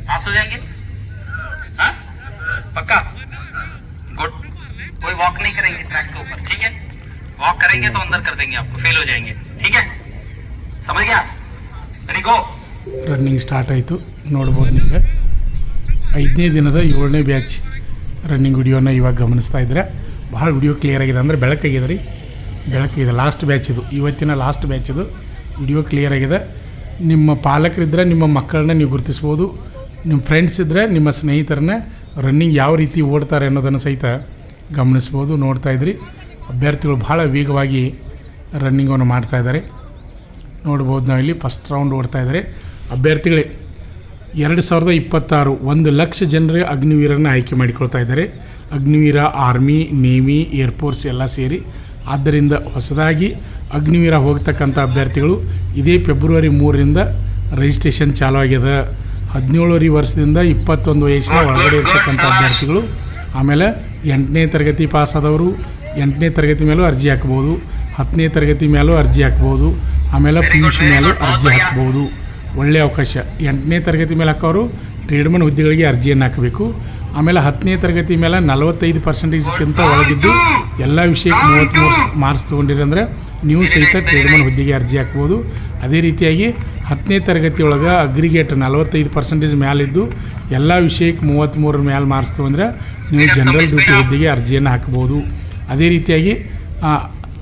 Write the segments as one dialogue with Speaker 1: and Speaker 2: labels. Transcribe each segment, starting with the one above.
Speaker 1: पास हो जाएंगे? हाँ पक्का? गुड। कोई वॉक नहीं करेंगे ट्रैक के ऊपर, ठीक है? वॉक करेंगे तो अंदर कर देंगे, आपको फेल हो जाएंगे, ठीक है? समझ गया? ರೆಡಿ ಗೋ.
Speaker 2: ರನ್ನಿಂಗ್ ಸ್ಟಾರ್ಟ್ ಆಯಿತು. ನೋಡ್ಬೋದು ನಿಮಗೆ 5ನೇ ದಿನದ 7ನೇ ಬ್ಯಾಚ್ ರನ್ನಿಂಗ್ ವಿಡಿಯೋನ ಇವಾಗ ಗಮನಿಸ್ತಾ ಇದ್ದರೆ ಭಾಳ ವಿಡಿಯೋ ಕ್ಲಿಯರ್ ಆಗಿದೆ. ಅಂದರೆ ಬೆಳಕಾಗಿದೆ ರೀ, ಬೆಳಕಾಗಿದೆ. ಲಾಸ್ಟ್ ಬ್ಯಾಚ್ ಇದು, ಇವತ್ತಿನ ಲಾಸ್ಟ್ ಬ್ಯಾಚ್ ಇದು. ವಿಡಿಯೋ ಕ್ಲಿಯರ್ ಆಗಿದೆ. ನಿಮ್ಮ ಪಾಲಕರಿದ್ದರೆ ನಿಮ್ಮ ಮಕ್ಕಳನ್ನ ನೀವು ಗುರುತಿಸ್ಬೋದು. ನಿಮ್ಮ ಫ್ರೆಂಡ್ಸ್ ಇದ್ದರೆ ನಿಮ್ಮ ಸ್ನೇಹಿತರನ್ನ ರನ್ನಿಂಗ್ ಯಾವ ರೀತಿ ಓಡ್ತಾರೆ ಅನ್ನೋದನ್ನು ಸಹಿತ ಗಮನಿಸ್ಬೋದು. ನೋಡ್ತಾಯಿದ್ರಿ ಅಭ್ಯರ್ಥಿಗಳು ಭಾಳ ವೇಗವಾಗಿ ರನ್ನಿಂಗನ್ನು ಮಾಡ್ತಾಯಿದ್ದಾರೆ. ನೋಡ್ಬೋದು ನಾವಿಲ್ಲಿ ಫಸ್ಟ್ ರೌಂಡ್ ಓಡ್ತಾಯಿದ್ದಾರೆ ಅಭ್ಯರ್ಥಿಗಳೇ. 2026 1 ಲಕ್ಷ ಜನರೇ ಅಗ್ನಿವೀರನ್ನು ಆಯ್ಕೆ ಮಾಡಿಕೊಳ್ತಾ ಇದ್ದಾರೆ. ಅಗ್ನಿವೀರ, ಆರ್ಮಿ, ನೇವಿ, ಏರ್ಫೋರ್ಸ್ ಎಲ್ಲ ಸೇರಿ. ಆದ್ದರಿಂದ ಹೊಸದಾಗಿ ಅಗ್ನಿವೀರ ಹೋಗ್ತಕ್ಕಂಥ ಅಭ್ಯರ್ಥಿಗಳು ಇದೇ ಫೆಬ್ರವರಿ 3ರಿಂದ ರಿಜಿಸ್ಟ್ರೇಷನ್ ಚಾಲೂ ಆಗಿದೆ. 17 ವರ್ಷದಿಂದ 21 ವಯಸ್ಸಿನ ಒಳಗಡೆ ಇರ್ತಕ್ಕಂಥ ಅಭ್ಯರ್ಥಿಗಳು, ಆಮೇಲೆ 8ನೇ ತರಗತಿ ಪಾಸಾದವರು 8ನೇ ತರಗತಿ ಮೇಲೂ ಅರ್ಜಿ ಹಾಕ್ಬೋದು, 10ನೇ ತರಗತಿ ಮೇಲೂ ಅರ್ಜಿ ಹಾಕ್ಬೋದು, ಆಮೇಲೆ PUC ಮೇಲೂ ಅರ್ಜಿ ಹಾಕ್ಬೋದು. ಒಳ್ಳೆಯ ಅವಕಾಶ. 8ನೇ ತರಗತಿ ಮೇಲೆ ಹಾಕೋರು ಟ್ರೇಡ್ಮನ್ ಹುದ್ದೆಗಳಿಗೆ ಅರ್ಜಿಯನ್ನು ಹಾಕಬೇಕು. ಆಮೇಲೆ 10ನೇ ತರಗತಿ ಮೇಲೆ 45% ಒಳಗಿದ್ದು ಎಲ್ಲ ವಿಷಯಕ್ಕೆ 33 ಮಾರ್ಕ್ಸ್ ತೊಗೊಂಡಿರಿ ಅಂದರೆ ನೀವು ಸಹಿತ ಟ್ರೇಡ್ಮನ್ ಹುದ್ದೆಗೆ ಅರ್ಜಿ ಹಾಕ್ಬೋದು. ಅದೇ ರೀತಿಯಾಗಿ 10ನೇ ತರಗತಿ ಒಳಗೆ ಅಗ್ರಿಗೇಟ್ 45% ಮೇಲಿದ್ದು ಎಲ್ಲ ವಿಷಯಕ್ಕೆ 33 ಮೇಲೆ ಮಾರ್ಕ್ಸ್ ತೊಗೊಂಡ್ರೆ ನೀವು ಜನರಲ್ ಡ್ಯೂಟಿ ಹುದ್ದೆಗೆ ಅರ್ಜಿಯನ್ನು ಹಾಕ್ಬೋದು. ಅದೇ ರೀತಿಯಾಗಿ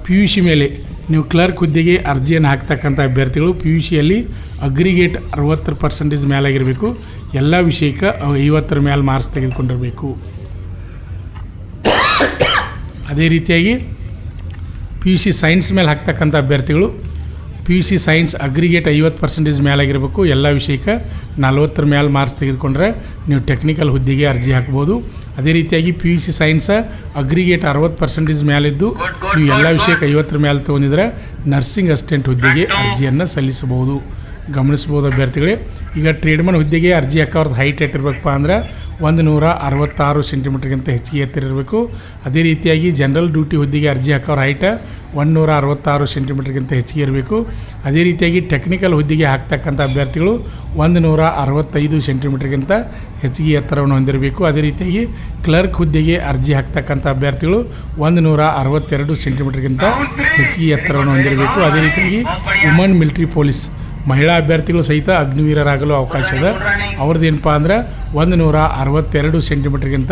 Speaker 2: PUC ಮೇಲೆ ನೀವು ಕ್ಲರ್ಕ್ ಹುದ್ದೆಗೆ ಅರ್ಜಿಯನ್ನು ಹಾಕ್ತಕ್ಕಂಥ ಅಭ್ಯರ್ಥಿಗಳು PUCಯಲ್ಲಿ ಅಗ್ರಿಗೇಟ್ 60% ಮೇಲಾಗಿರಬೇಕು. ಎಲ್ಲ ವಿಷಯಕ್ಕೆ 50 ಮೇಲೆ ಮಾರ್ಕ್ಸ್ ತೆಗೆದುಕೊಂಡಿರಬೇಕು. ಅದೇ ರೀತಿಯಾಗಿ PUC ಸೈನ್ಸ್ ಮೇಲೆ ಹಾಕ್ತಕ್ಕಂಥ ಅಭ್ಯರ್ಥಿಗಳು PUC ಸೈನ್ಸ್ ಅಗ್ರಿಗೇಟ್ 50% ಮೇಲಾಗಿರಬೇಕು. ಎಲ್ಲ ವಿಷಯಕ್ಕೆ 40 ಮೇಲೆ ಮಾರ್ಕ್ಸ್ ತೆಗೆದುಕೊಂಡ್ರೆ ನೀವು ಟೆಕ್ನಿಕಲ್ ಹುದ್ದೆಗೆ ಅರ್ಜಿ ಹಾಕ್ಬೋದು. ಅದೇ ರೀತಿಯಾಗಿ PUC ಸೈನ್ಸ್ ಅಗ್ರಿಗೇಟ್ 60% ಮೇಲಿದ್ದು ನೀವು ಎಲ್ಲ ವಿಷಯಕ್ಕೆ 50 ಮೇಲೆ ತೊಗೊಂಡಿದ್ರೆ ನರ್ಸಿಂಗ್ ಅಸಿಸ್ಟೆಂಟ್ ಹುದ್ದೆಗೆ ಅರ್ಜಿಯನ್ನು ಸಲ್ಲಿಸಬಹುದು. ಗಮನಿಸ್ಬೋದು ಅಭ್ಯರ್ಥಿಗಳೇ. ಈಗ ಟ್ರೇಡ್ಮನ್ ಹುದ್ದೆಗೆ ಅರ್ಜಿ ಹಾಕೋರ್ದು ಹೈಟ್ ಎಟ್ಟಿರಬೇಕಪ್ಪ ಅಂದ್ರೆ 166 ಸೆಂಟಿಮೀಟರ್ಗಿಂತ ಹೆಚ್ಚಿಗೆ ಎತ್ತಿರಬೇಕು. ಅದೇ ರೀತಿಯಾಗಿ ಜನರಲ್ ಡ್ಯೂಟಿ ಹುದ್ದೆಗೆ ಅರ್ಜಿ ಹಾಕೋರ ಹೈಟ್ 166 ಸೆಂಟಿಮೀಟರ್ಗಿಂತ ಹೆಚ್ಚಿಗೆ ಇರಬೇಕು. ಅದೇ ರೀತಿಯಾಗಿ ಟೆಕ್ನಿಕಲ್ ಹುದ್ದೆಗೆ ಹಾಕ್ತಕ್ಕಂಥ ಅಭ್ಯರ್ಥಿಗಳು 165 ಸೆಂಟಿಮೀಟರ್ಗಿಂತ ಹೆಚ್ಚಿಗೆ ಎತ್ತರವನ್ನು ಹೊಂದಿರಬೇಕು. ಅದೇ ರೀತಿಯಾಗಿ ಕ್ಲರ್ಕ್ ಹುದ್ದೆಗೆ ಅರ್ಜಿ ಹಾಕ್ತಕ್ಕಂಥ ಅಭ್ಯರ್ಥಿಗಳು 162 ಸೆಂಟಿಮೀಟರ್ಗಿಂತ ಹೆಚ್ಚಿಗೆ ಎತ್ತರವನ್ನು ಹೊಂದಿರಬೇಕು. ಅದೇ ರೀತಿಯಾಗಿ ವುಮನ್ ಮಿಲಿಟರಿ ಪೊಲೀಸ್ ಮಹಿಳಾ ಅಭ್ಯರ್ಥಿಗಳು ಸಹಿತ ಅಗ್ನಿವೀರರಾಗಲು ಅವಕಾಶ ಇದೆ. ಅವ್ರದ್ದೇನಪ್ಪ ಅಂದ್ರೆ 162 ಸೆಂಟಿಮೀಟರ್ಗಿಂತ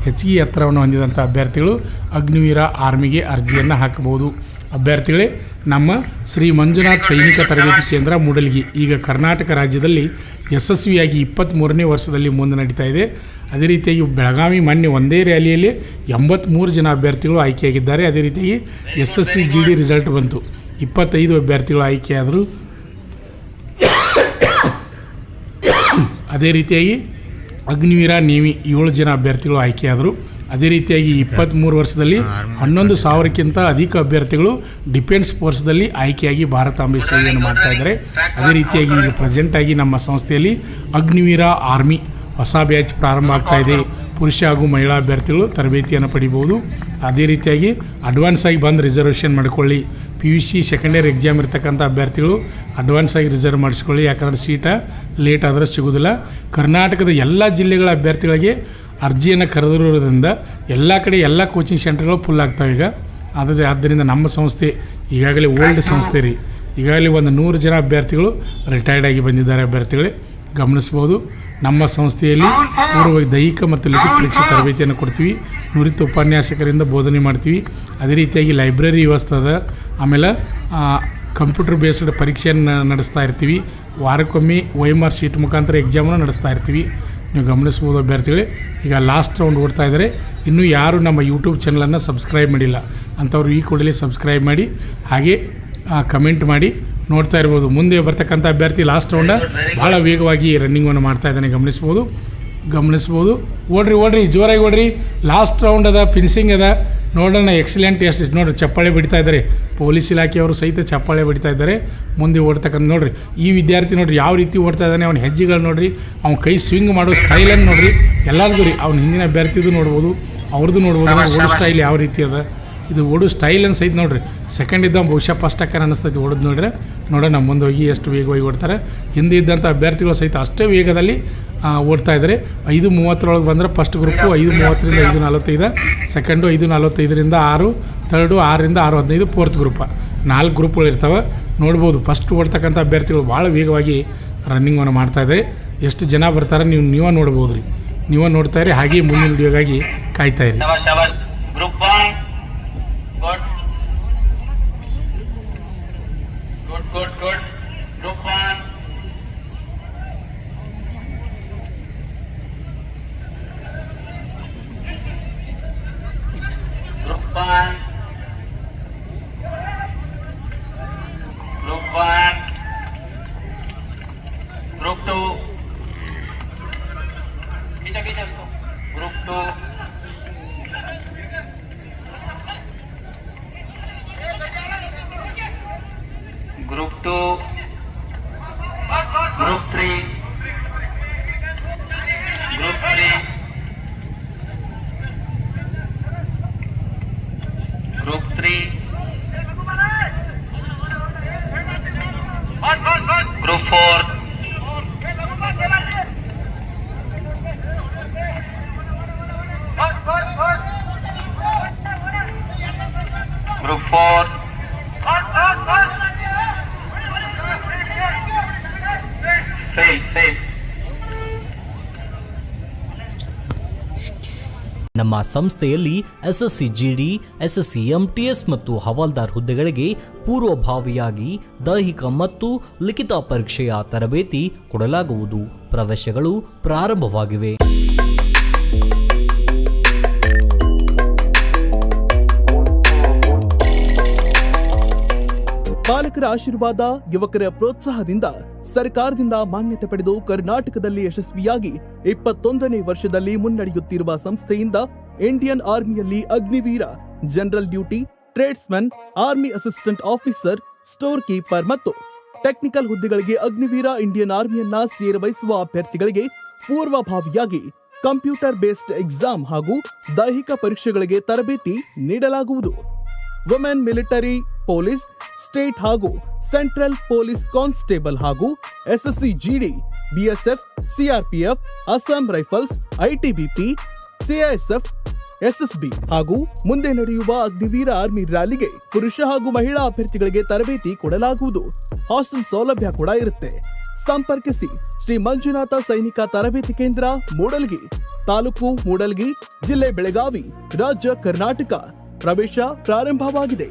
Speaker 2: ಹೆಚ್ಚಿಗೆ ಎತ್ತರವನ್ನು ಹೊಂದಿದಂಥ ಅಭ್ಯರ್ಥಿಗಳು ಅಗ್ನಿವೀರ ಆರ್ಮಿಗೆ ಅರ್ಜಿಯನ್ನು ಹಾಕಬಹುದು. ಅಭ್ಯರ್ಥಿಗಳೇ, ನಮ್ಮ ಶ್ರೀ ಮಂಜುನಾಥ್ ಸೈನಿಕ ತರಬೇತಿ ಕೇಂದ್ರ ಮೂಡಲಗಿ ಈಗ ಕರ್ನಾಟಕ ರಾಜ್ಯದಲ್ಲಿ ಯಶಸ್ವಿಯಾಗಿ 23ನೇ ವರ್ಷದಲ್ಲಿ ಮುಂದೆ ನಡೀತಾ ಇದೆ. ಅದೇ ರೀತಿಯಾಗಿ ಬೆಳಗಾವಿ ಮೊನ್ನೆ ಒಂದೇ ರ್ಯಾಲಿಯಲ್ಲಿ 83 ಜನ ಅಭ್ಯರ್ಥಿಗಳು ಆಯ್ಕೆಯಾಗಿದ್ದಾರೆ. ಅದೇ ರೀತಿಯಾಗಿ SSC GD ರಿಸಲ್ಟ್ ಬಂತು, 25 ಅಭ್ಯರ್ಥಿಗಳು ಆಯ್ಕೆಯಾದರು. ಅದೇ ರೀತಿಯಾಗಿ ಅಗ್ನಿವೀರ ನೇವಿ 7 ಜನ ಅಭ್ಯರ್ಥಿಗಳು ಆಯ್ಕೆಯಾದರು. ಅದೇ ರೀತಿಯಾಗಿ 23 ವರ್ಷದಲ್ಲಿ 11,000ಕ್ಕಿಂತ ಅಧಿಕ ಅಭ್ಯರ್ಥಿಗಳು ಡಿಫೆನ್ಸ್ ಫೋರ್ಸ್ದಲ್ಲಿ ಆಯ್ಕೆಯಾಗಿ ಭಾರತಾಂಬೆ ಸೇವೆಯನ್ನು ಮಾಡ್ತಾ ಇದ್ದಾರೆ. ಅದೇ ರೀತಿಯಾಗಿ ಈಗ ಪ್ರೆಸೆಂಟಾಗಿ ನಮ್ಮ ಸಂಸ್ಥೆಯಲ್ಲಿ ಅಗ್ನಿವೀರ ಆರ್ಮಿ ಹೊಸ ಬ್ಯಾಚ್ ಪ್ರಾರಂಭ ಆಗ್ತಾ ಇದೆ. ಪುರುಷ ಹಾಗೂ ಮಹಿಳಾ ಅಭ್ಯರ್ಥಿಗಳು ತರಬೇತಿಯನ್ನು ಪಡಿಬೋದು. ಅದೇ ರೀತಿಯಾಗಿ ಅಡ್ವಾನ್ಸ್ ಆಗಿ ಬಂದು ರಿಸರ್ವೇಷನ್ ಮಾಡಿಕೊಳ್ಳಿ. PUC ಸೆಕೆಂಡ್ ಇಯರ್ ಎಕ್ಸಾಮ್ ಇರ್ತಕ್ಕಂಥ ಅಭ್ಯರ್ಥಿಗಳು ಅಡ್ವಾನ್ಸ್ ಆಗಿ ರಿಸರ್ವ್ ಮಾಡಿಸ್ಕೊಳ್ಳಿ. ಯಾಕಂದರೆ ಸೀಟ ಲೇಟ್ ಆದರೆ ಸಿಗೋದಿಲ್ಲ. ಕರ್ನಾಟಕದ ಎಲ್ಲ ಜಿಲ್ಲೆಗಳ ಅಭ್ಯರ್ಥಿಗಳಿಗೆ ಅರ್ಜಿಯನ್ನು ಕರೆದಿರೋದ್ರಿಂದ ಎಲ್ಲ ಕಡೆ ಎಲ್ಲ ಕೋಚಿಂಗ್ ಸೆಂಟರ್ಗಳು ಫುಲ್ ಆಗ್ತಾವೆ ಈಗ. ಆದ್ದರಿಂದ ನಮ್ಮ ಸಂಸ್ಥೆ ಈಗಾಗಲೇ ಓಲ್ಡ್ ಸಂಸ್ಥೆ ರೀ. ಈಗಾಗಲೇ 100 ಜನ ಅಭ್ಯರ್ಥಿಗಳು ರಿಟೈರ್ಡ್ ಆಗಿ ಬಂದಿದ್ದಾರೆ. ಅಭ್ಯರ್ಥಿಗಳೇ ಗಮನಿಸ್ಬೋದು. ನಮ್ಮ ಸಂಸ್ಥೆಯಲ್ಲಿ ಪೂರ್ವ ದೈಹಿಕ ಮತ್ತು ಲಿಖಿತ ಪರೀಕ್ಷೆ ತರಬೇತಿಯನ್ನು ಕೊಡ್ತೀವಿ. ನುರಿತ ಉಪನ್ಯಾಸಕರಿಂದ ಬೋಧನೆ ಮಾಡ್ತೀವಿ. ಅದೇ ರೀತಿಯಾಗಿ ಲೈಬ್ರರಿ ವ್ಯವಸ್ಥೆ ಅದ. ಆಮೇಲೆ ಕಂಪ್ಯೂಟರ್ ಬೇಸ್ಡ್ ಪರೀಕ್ಷೆಯನ್ನು ನಡೆಸ್ತಾ ಇರ್ತೀವಿ. ವಾರಕ್ಕೊಮ್ಮೆ OMR ಶೀಟ್ ಮುಖಾಂತರ ಎಕ್ಸಾಮನ್ನು ನಡೆಸ್ತಾ ಇರ್ತೀವಿ. ನೀವು ಗಮನಿಸ್ಬೋದು ಅಭ್ಯರ್ಥಿಗಳೇ. ಈಗ ಲಾಸ್ಟ್ ರೌಂಡ್ ಓಡ್ತಾ ಇದ್ದಾರೆ. ಇನ್ನೂ ಯಾರು ನಮ್ಮ ಯೂಟ್ಯೂಬ್ ಚಾನಲನ್ನು ಸಬ್ಸ್ಕ್ರೈಬ್ ಮಾಡಿಲ್ಲ ಅಂಥವ್ರು ಈ ಕೂಡಲೇ ಸಬ್ಸ್ಕ್ರೈಬ್ ಮಾಡಿ, ಹಾಗೆ ಕಮೆಂಟ್ ಮಾಡಿ. ನೋಡ್ತಾ ಇರ್ಬೋದು ಮುಂದೆ ಬರ್ತಕ್ಕಂಥ ಅಭ್ಯರ್ಥಿ ಲಾಸ್ಟ್ ರೌಂಡ ಭಾಳ ವೇಗವಾಗಿ ರನ್ನಿಂಗನ್ನು ಮಾಡ್ತಾ ಇದ್ದಾನೆ. ಗಮನಿಸ್ಬೋದು. ಓಡ್ರಿ ಜೋರಾಗಿ ಓಡ್ರಿ. ಲಾಸ್ಟ್ ರೌಂಡ್ ಅದ, ಫಿನಿಶಿಂಗ್ ಅದ. ನೋಡೋಣ ಎಕ್ಸಲೆಂಟ್ ಎಷ್ಟು ನೋಡಿರಿ ಚಪ್ಪಾಳೆ ಬಡಿತಾ ಇದ್ದಾರೆ. ಪೊಲೀಸ್ ಇಲಾಖೆಯವರು ಸಹಿತ ಚಪ್ಪಾಳೆ ಬಡಿತಾ ಇದ್ದಾರೆ. ಮುಂದೆ ಓಡ್ತಕ್ಕಂಥ ನೋಡಿರಿ ಈ ವಿದ್ಯಾರ್ಥಿ ನೋಡಿರಿ ಯಾವ ರೀತಿ ಓಡ್ತಾ ಇದ್ದಾನೆ. ಅವನ ಹೆಜ್ಜೆಗಳು ನೋಡಿರಿ, ಅವ್ನ ಕೈ ಸ್ವಿಂಗ್ ಮಾಡೋ ಸ್ಟೈಲನ್ನು ನೋಡಿರಿ. ಎಲ್ಲರಿಗೂ ರೀ ಅವ್ನ ಹಿಂದಿನ ಅಭ್ಯರ್ಥಿದು ನೋಡ್ಬೋದು, ಅವ್ರದ್ದು ನೋಡ್ಬೋದು. ಓಡೋ ಸ್ಟೈಲ್ ಯಾವ ರೀತಿ ಅದ ಇದು ಓಡು ಸ್ಟೈಲ್ ಅನ್ಸೈತೆ ನೋಡ್ರಿ. ಸೆಕೆಂಡ್ ಇದ್ದ ಬಹುಶಃ ಫಸ್ಟ್ ಅಕ್ಕ ಅನ್ನಿಸ್ತೈತಿ ಓಡೋದು ನೋಡ್ರಿ. ನೋಡೋಣ ಮುಂದೆ ಹೋಗಿ ಎಷ್ಟು ವೇಗವಾಗಿ ಓಡ್ತಾರೆ. ಹಿಂದೆ ಇದ್ದಂಥ ಅಭ್ಯರ್ಥಿಗಳು ಸಹಿತ ಅಷ್ಟೇ ವೇಗದಲ್ಲಿ ಓಡ್ತಾ ಇದ್ದಾರೆ. 5:30 ಬಂದರೆ ಫಸ್ಟ್ ಗ್ರೂಪು 5:30ರಿಂದ 5:45, ಸೆಕೆಂಡು 5:45ರಿಂದ 6, ಥರ್ಡು 6ರಿಂದ 6:15, ಫೋರ್ತ್ ಗ್ರೂಪ 4 ಗ್ರೂಪ್ಗಳು ಇರ್ತವೆ. ನೋಡ್ಬೋದು ಫಸ್ಟ್ ಓಡ್ತಕ್ಕಂಥ ಅಭ್ಯರ್ಥಿಗಳು ಭಾಳ ವೇಗವಾಗಿ ರನ್ನಿಂಗನ್ನು ಮಾಡ್ತಾಯಿದ್ದಾರೆ. ಎಷ್ಟು ಜನ ಬರ್ತಾರೆ ನೀವೇ ನೋಡ್ಬೋದು ರೀ. ನೀವೇ ನೋಡ್ತಾ ಇರಿ, ಹಾಗೆ ಮುಂದಿನ ವಿಡಿಯೋಗಾಗಿ ಕಾಯ್ತಾ ಇರಿ.
Speaker 1: Group 1 good group 1 group 1 group 1 group 2 खींचा उसको group 2 group 2 group 3 group 3 group 3 group 4 group 4 fail
Speaker 3: ನಮ್ಮ ಸಂಸ್ಥೆಯಲ್ಲಿ ಎಸ್ಎಸ್ಸಿ ಜಿಡಿ, ಎಸ್ಎಸ್ಸಿ ಎಂಟಿಎಸ್ ಮತ್ತು ಹವಾಲ್ದಾರ್ ಹುದ್ದೆಗಳಿಗೆ ಪೂರ್ವಭಾವಿಯಾಗಿ ದೈಹಿಕ ಮತ್ತು ಲಿಖಿತ ಪರೀಕ್ಷೆಯ ತರಬೇತಿ ಕೊಡಲಾಗುವುದು. ಪ್ರವೇಶಗಳು ಪ್ರಾರಂಭವಾಗಿವೆ.
Speaker 4: ಪಾಲಕರ ಆಶೀರ್ವಾದ, ಯುವಕರ ಪ್ರೋತ್ಸಾಹದಿಂದ ಸರ್ಕಾರದಿಂದ ಮಾನ್ಯತೆ ಪಡೆದು ಕರ್ನಾಟಕದಲ್ಲಿ ಯಶಸ್ವಿಯಾಗಿ 21ನೇ ವರ್ಷದಲ್ಲಿ ಮುನ್ನಡೆಯುತ್ತಿರುವ ಸಂಸ್ಥೆಯಿಂದ ಇಂಡಿಯನ್ ಆರ್ಮಿಯಲ್ಲಿ Agniveer, general duty, tradesman, army assistant officer, storekeeper ಮತ್ತು ಟೆಕ್ನಿಕಲ್ ಹುದ್ದೆಗಳಿಗೆ ಅಗ್ನಿವೀರ ಇಂಡಿಯನ್ ಆರ್ಮಿಯನ್ನ ಸೇರಬಯಸುವ ಅಭ್ಯರ್ಥಿಗಳಿಗೆ ಪೂರ್ವಭಾವಿಯಾಗಿ ಕಂಪ್ಯೂಟರ್ ಬೇಸ್ಡ್ ಎಕ್ಸಾಮ್ ಹಾಗೂ ದೈಹಿಕ ಪರೀಕ್ಷೆಗಳಿಗೆ ತರಬೇತಿ ನೀಡಲಾಗುವುದು. ವುಮೆನ್ ಮಿಲಿಟರಿ, ಪೊಲೀಸ್, ಸ್ಟೇಟ್ ಹಾಗೂ ಸೆಂಟ್ರಲ್ ಪೊಲೀಸ್ ಕಾನ್ಸ್ಟೇಬಲ್ ಹಾಗೂ SSC GD, BSF, CRPF, Assam rifles, ITBP, CISF, SSB ಹಾಗೂ ಮುಂದೆ ನಡೆಯುವ ಅಗ್ನಿವೀರ ಆರ್ಮಿ ರ್ಯಾಲಿಗೆ ಪುರುಷ ಹಾಗೂ ಮಹಿಳಾ ಅಭ್ಯರ್ಥಿಗಳಿಗೆ ತರಬೇತಿ ಕೊಡಲಾಗುವುದು. ಹಾಸ್ಟೆಲ್ ಸೌಲಭ್ಯ ಕೂಡ ಇರುತ್ತೆ. ಸಂಪರ್ಕಿಸಿ ಶ್ರೀ ಮಂಜುನಾಥ ಸೈನಿಕ ತರಬೇತಿ ಕೇಂದ್ರ, ಮೂಡಲ್ಗಿ, ತಾಲೂಕು ಮೂಡಲ್ಗಿ, ಜಿಲ್ಲೆ ಬೆಳಗಾವಿ, ರಾಜ್ಯ ಕರ್ನಾಟಕ. ಪ್ರವೇಶ ಪ್ರಾರಂಭವಾಗಿದೆ.